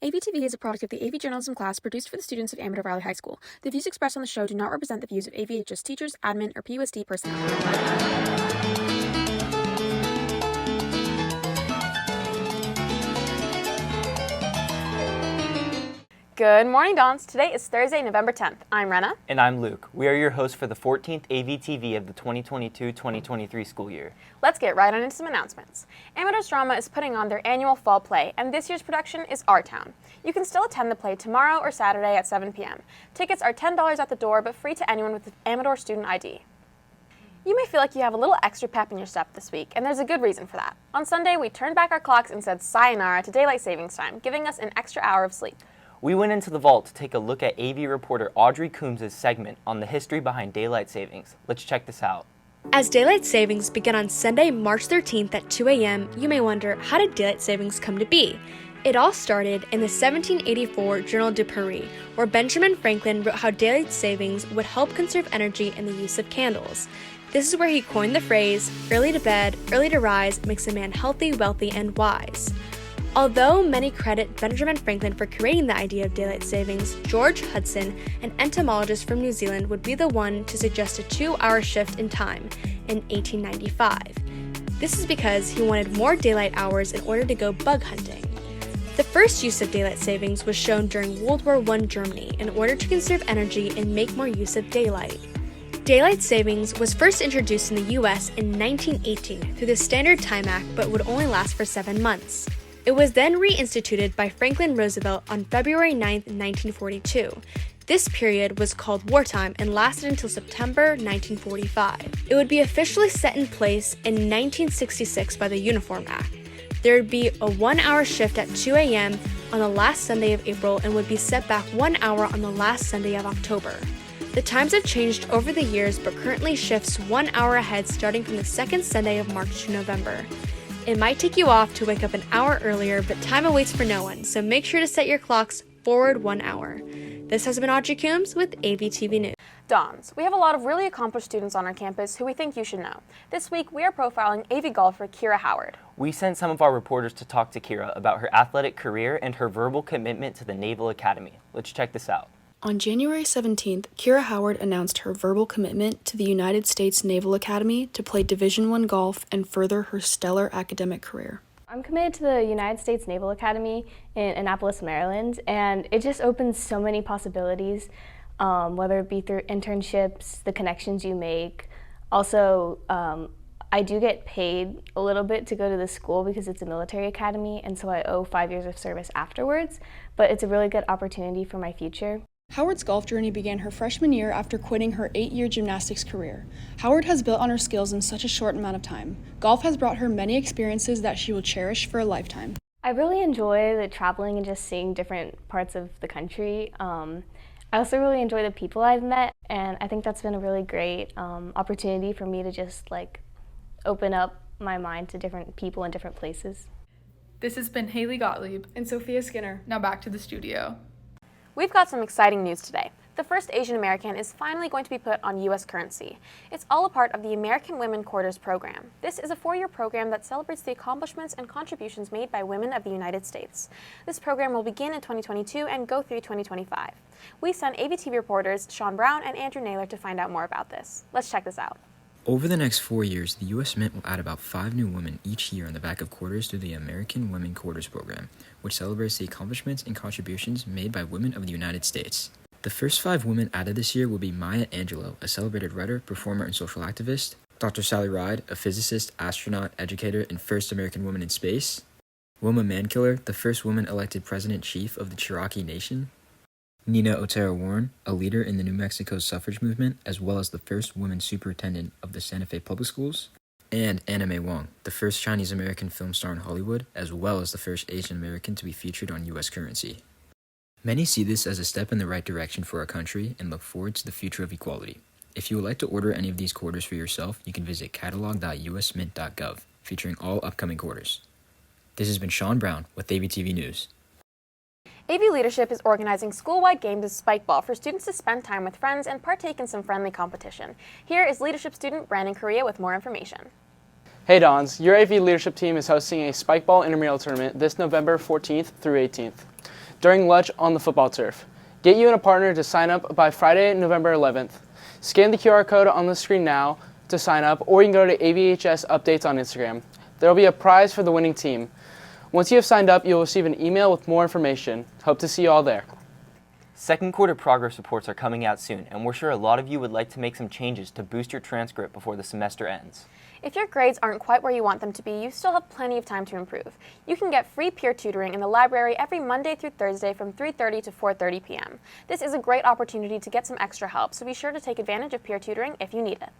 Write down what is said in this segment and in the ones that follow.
AVtv is a product of the AV journalism class produced for the students of Amador Valley High School. The views expressed on the show do not represent the views of AVHS teachers, admin, or PUSD personnel. Good morning, Dons. Today is Thursday, November 10th. I'm Renna. And I'm Luke. We are your hosts for the 14th AVtv of the 2022-2023 school year. Let's get right on into some announcements. Amador's Drama is putting on their annual fall play, and this year's production is Our Town. You can still attend the play tomorrow or Saturday at 7 p.m. Tickets are $10 at the door, but free to anyone with an Amador student ID. You may feel like you have a little extra pep in your step this week, and there's a good reason for that. On Sunday, we turned back our clocks and said sayonara to daylight savings time, giving us an extra hour of sleep. We went into the vault to take a look at AV reporter Audrey Coombs' segment on the history behind daylight savings. Let's check this out. As daylight savings began on Sunday, March 13th at 2 a.m., you may wonder, how did daylight savings come to be? It all started in the 1784 Journal de Paris, where Benjamin Franklin wrote how daylight savings would help conserve energy and the use of candles. This is where he coined the phrase, early to bed, early to rise makes a man healthy, wealthy, and wise. Although many credit Benjamin Franklin for creating the idea of daylight savings, George Hudson, an entomologist from New Zealand, would be the one to suggest a 2-hour shift in time in 1895. This is because he wanted more daylight hours in order to go bug hunting. The first use of daylight savings was shown during World War I Germany in order to conserve energy and make more use of daylight. Daylight savings was first introduced in the U.S. in 1918 through the Standard Time Act, but would only last for 7 months. It was then reinstituted by Franklin Roosevelt on February 9, 1942. This period was called wartime and lasted until September 1945. It would be officially set in place in 1966 by the Uniform Act. There would be a 1-hour shift at 2 a.m. on the last Sunday of April and would be set back 1 hour on the last Sunday of October. The times have changed over the years, but currently shifts 1 hour ahead starting from the second Sunday of March to November. It might take you off to wake up an hour earlier, but time awaits for no one, so make sure to set your clocks forward 1 hour. This has been Audrey Coombs with AVtv News. Dons, we have a lot of really accomplished students on our campus who we think you should know. This week, we are profiling AV golfer Kiera Howard. We sent some of our reporters to talk to Kiera about her athletic career and her verbal commitment to the Naval Academy. Let's check this out. On January 17th, Kiera Howard announced her verbal commitment to the United States Naval Academy to play Division I golf and further her stellar academic career. I'm committed to the United States Naval Academy in Annapolis, Maryland, and it just opens so many possibilities, whether it be through internships, the connections you make. Also, I do get paid a little bit to go to the school because it's a military academy, and so I owe 5 years of service afterwards, but it's a really good opportunity for my future. Howard's golf journey began her freshman year after quitting her 8-year gymnastics career. Howard has built on her skills in such a short amount of time. Golf has brought her many experiences that she will cherish for a lifetime. I really enjoy the traveling and just seeing different parts of the country. I also really enjoy the people I've met, and I think that's been a really great opportunity for me to just open up my mind to different people in different places. This has been Haley Gottlieb And Sophia Skinner. Now back to the studio. We've got some exciting news today. The first Asian American is finally going to be put on U.S. currency. It's all a part of the American Women Quarters program. This is a 4-year program that celebrates the accomplishments and contributions made by women of the United States. This program will begin in 2022 and go through 2025. We sent AVtv reporters Sean Brown and Andrew Naylor to find out more about this. Let's check this out. Over the next 4 years, the U.S. Mint will add about 5 new women each year on the back of quarters through the American Women Quarters program, which celebrates the accomplishments and contributions made by women of the United States. The first 5 women added this year will be Maya Angelou, a celebrated writer, performer, and social activist; Dr. Sally Ride, a physicist, astronaut, educator, and first American woman in space; Wilma Mankiller, the first woman elected president-chief of the Cherokee Nation; Nina Otero Warren, a leader in the New Mexico suffrage movement, as well as the first woman superintendent of the Santa Fe Public Schools; and Anna May Wong, the first Chinese-American film star in Hollywood, as well as the first Asian American to be featured on U.S. currency. Many see this as a step in the right direction for our country and look forward to the future of equality. If you would like to order any of these quarters for yourself, you can visit catalog.usmint.gov, featuring all upcoming quarters. This has been Sean Brown with AVtv News. AV Leadership is organizing school-wide games of Spikeball for students to spend time with friends and partake in some friendly competition. Here is leadership student Brandon Correa with more information. Hey Dons, your AV Leadership team is hosting a Spikeball intramural tournament this November 14th through 18th. during lunch on the football turf. Get you and a partner to sign up by Friday, November 11th. Scan the QR code on the screen now to sign up, or you can go to AVHS Updates on Instagram. There will be a prize for the winning team. Once you have signed up, you'll receive an email with more information. Hope to see you all there. Second quarter progress reports are coming out soon, and we're sure a lot of you would like to make some changes to boost your transcript before the semester ends. If your grades aren't quite where you want them to be, you still have plenty of time to improve. You can get free peer tutoring in the library every Monday through Thursday from 3:30 to 4:30 p.m. This is a great opportunity to get some extra help, so be sure to take advantage of peer tutoring if you need it.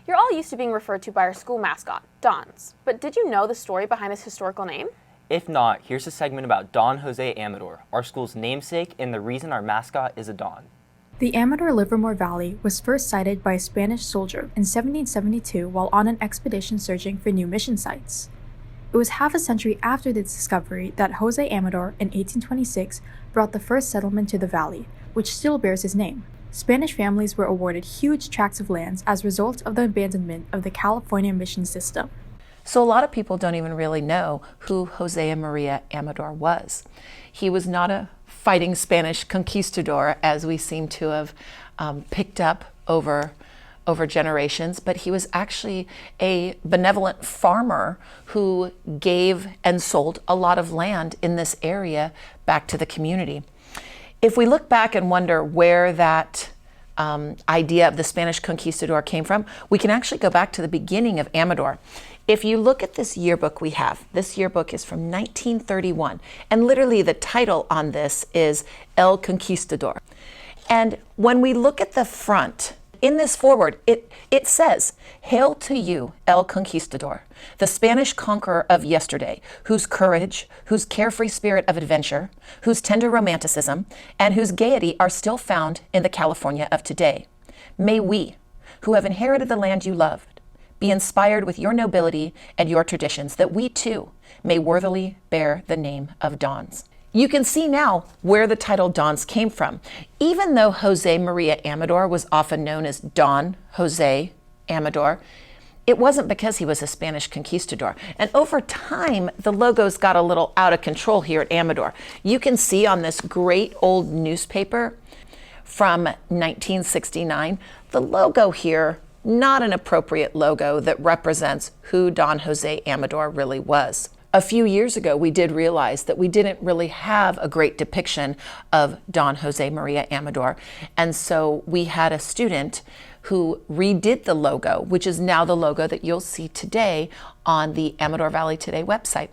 You're all used to being referred to by our school mascot, Dons, but did you know the story behind this historical name? If not, here's a segment about Don Jose Amador, our school's namesake and the reason our mascot is a Don. The Amador Livermore Valley was first sighted by a Spanish soldier in 1772 while on an expedition searching for new mission sites. It was half a century after the discovery that Jose Amador in 1826 brought the first settlement to the valley, which still bears his name. Spanish families were awarded huge tracts of lands as a result of the abandonment of the California mission system. So a lot of people don't even really know who Jose Maria Amador was. He was not a fighting Spanish conquistador, as we seem to have picked up over generations, but he was actually a benevolent farmer who gave and sold a lot of land in this area back to the community. If we look back and wonder where that idea of the Spanish conquistador came from, we can actually go back to the beginning of Amador. If you look at this yearbook we have, this yearbook is from 1931, and literally the title on this is El Conquistador. And when we look at the front, in this foreword, it says, "Hail to you, El Conquistador, the Spanish conqueror of yesterday, whose courage, whose carefree spirit of adventure, whose tender romanticism, and whose gaiety are still found in the California of today. May we, who have inherited the land you loved, be inspired with your nobility and your traditions, that we too may worthily bear the name of Dons." You can see now where the title Dons came from. Even though Jose Maria Amador was often known as Don Jose Amador, it wasn't because he was a Spanish conquistador. And over time, the logos got a little out of control here at Amador. You can see on this great old newspaper from 1969, the logo here, not an appropriate logo that represents who Don Jose Amador really was. A few years ago, we did realize that we didn't really have a great depiction of Don Jose Maria Amador, and so we had a student who redid the logo, which is now the logo that you'll see today on the Amador Valley Today website.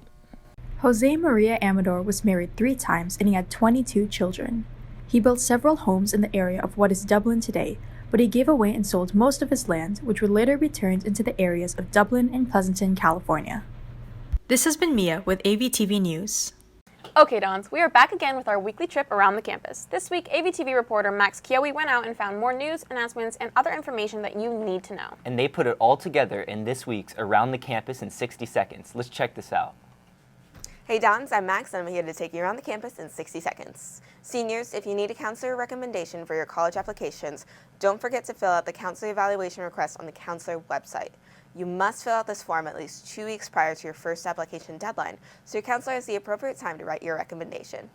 Jose Maria Amador was married 3 times and he had 22 children. He built several homes in the area of what is Dublin today, but he gave away and sold most of his land, which would later be turned into the areas of Dublin and Pleasanton, California. This has been Mia with AVtv News. Okay, Dons, we are back again with our weekly trip around the campus. This week, AVtv reporter Max Kiera went out and found more news, announcements, and other information that you need to know. And they put it all together in this week's Around the Campus in 60 Seconds. Let's check this out. Hey Dons, I'm Max and I'm here to take you around the campus in 60 seconds. Seniors, if you need a counselor recommendation for your college applications, don't forget to fill out the counselor evaluation request on the counselor website. You must fill out this form at least 2 weeks prior to your first application deadline, so your counselor has the appropriate time to write your recommendation.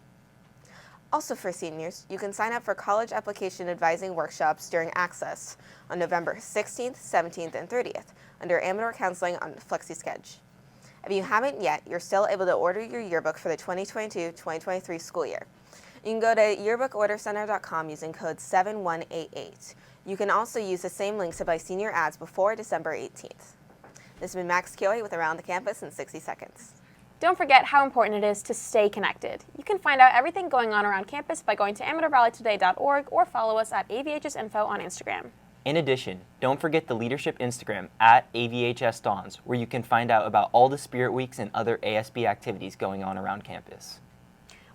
Also for seniors, you can sign up for college application advising workshops during Access on November 16th, 17th, and 30th under Amador Counseling on FlexiSchedule. If you haven't yet, you're still able to order your yearbook for the 2022-2023 school year. You can go to yearbookordercenter.com using code 7188. You can also use the same link to buy senior ads before December 18th. This has been Max Kiera with Around the Campus in 60 seconds. Don't forget how important it is to stay connected. You can find out everything going on around campus by going to AmadorValleyToday.org or follow us at AVHSinfo on Instagram. In addition, don't forget the leadership Instagram at AVHSDons, where you can find out about all the Spirit Weeks and other ASB activities going on around campus.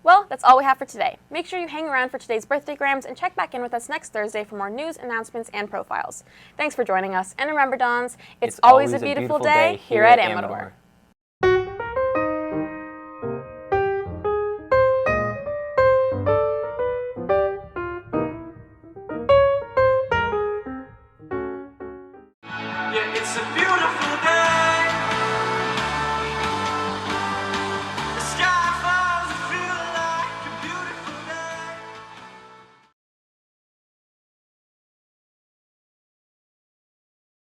Well, that's all we have for today. Make sure you hang around for today's birthday grams and check back in with us next Thursday for more news, announcements, and profiles. Thanks for joining us, and remember, Dons, it's always a beautiful day here at Amador.